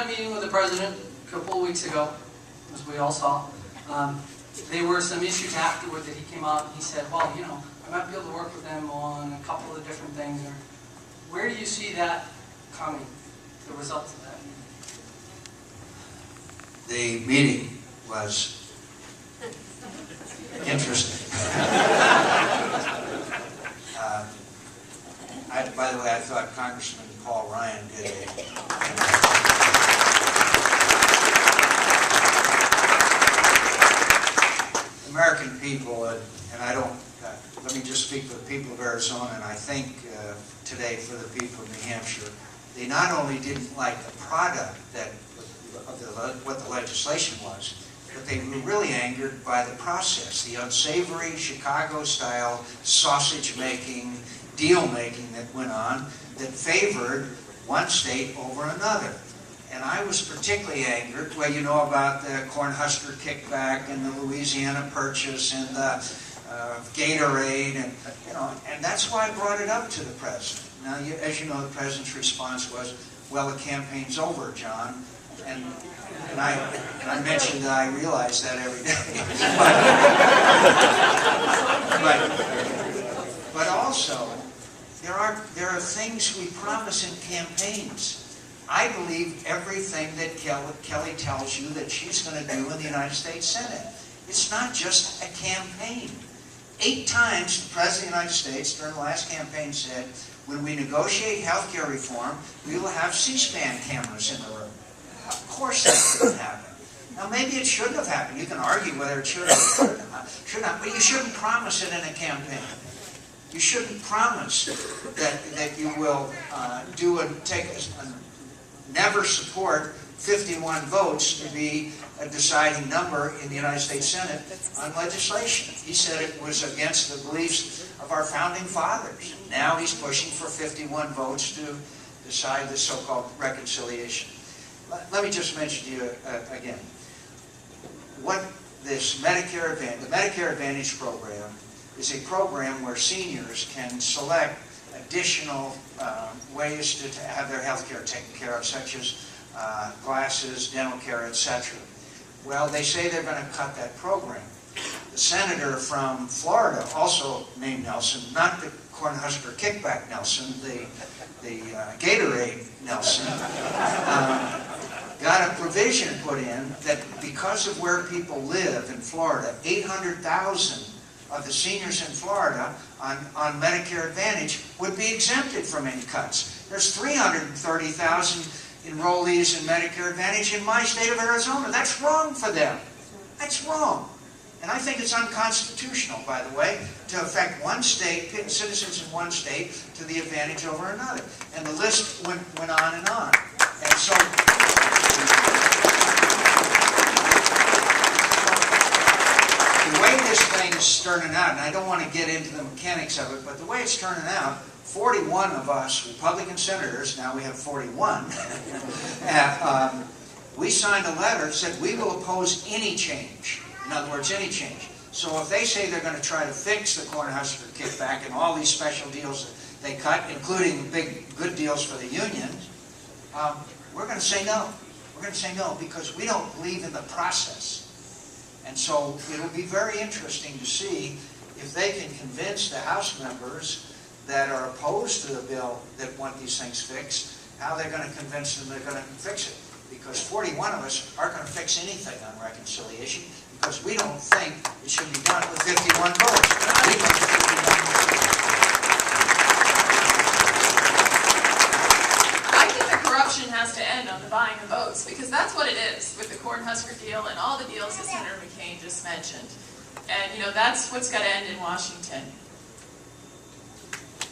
a meeting with the president a couple of weeks ago, as we all saw. There were some issues afterward that he came out and he said, well, you know, I might be able to work with them on a couple of different things. Where do you see that coming, the results of that meeting? The meeting was interesting. By the way, I thought Congressman Paul Ryan did American people, and I don't, let me just speak for the people of Arizona, and I think today for the people of New Hampshire, they not only didn't like the product of what the legislation was, but they were really angered by the process, the unsavory Chicago-style sausage-making, deal-making that went on that favored one state over another. And I was particularly angered, well, you know about the Cornhusker kickback and the Louisiana Purchase and the Gatorade, and you know, and that's why I brought it up to the president. Now, as you know, the president's response was, "Well, the campaign's over, John." And I mentioned that I realize that every day. but also, there are things we promise in campaigns. I believe everything that Kelly tells you that she's going to do in the United States Senate. It's not just a campaign. 8 times the President of the United States during the last campaign said, when we negotiate health care reform, we will have C-SPAN cameras in the room. Of course that couldn't happen. Now maybe it shouldn't have happened. You can argue whether it should or should not, but you shouldn't promise it in a campaign. You shouldn't promise that you will never support 51 votes to be a deciding number in the United States Senate on legislation. He said it was against the beliefs of our founding fathers. Now he's pushing for 51 votes to decide the so-called reconciliation. Let me just mention to you again, what this Medicare Advantage, the Medicare Advantage program is a program where seniors can select additional ways to have their health care taken care of, such as glasses, dental care, etc. Well, they say they're going to cut that program. The senator from Florida, also named Nelson, not the Cornhusker kickback Nelson, the Gatorade Nelson, got a provision put in that because of where people live in Florida, 800,000 of the seniors in Florida on Medicare Advantage would be exempted from any cuts. There's 330,000 enrollees in Medicare Advantage in my state of Arizona. That's wrong for them. That's wrong. And I think it's unconstitutional, by the way, to affect one state, citizens in one state, to the advantage over another. And the list went on and on. And so the way this thing is turning out, and I don't want to get into the mechanics of it, but the way it's turning out, 41 of us Republican senators, now we have 41, we signed a letter that said we will oppose any change. In other words, any change. So if they say they're going to try to fix the Cornhusker kickback and all these special deals that they cut, including big good deals for the unions, we're going to say no. We're going to say no because we don't believe in the process. And so it'll be very interesting to see if they can convince the House members that are opposed to the bill that want these things fixed, how they're going to convince them they're going to fix it. Because 41 of us aren't going to fix anything on reconciliation because we don't think it should be done with 51 votes. We think it should be done with 51. I think the corruption has to end on the buying of votes because that's what it is with the Cornhusker deal and all the deals that Senator McCain just mentioned. And, you know, that's what's got to end in Washington.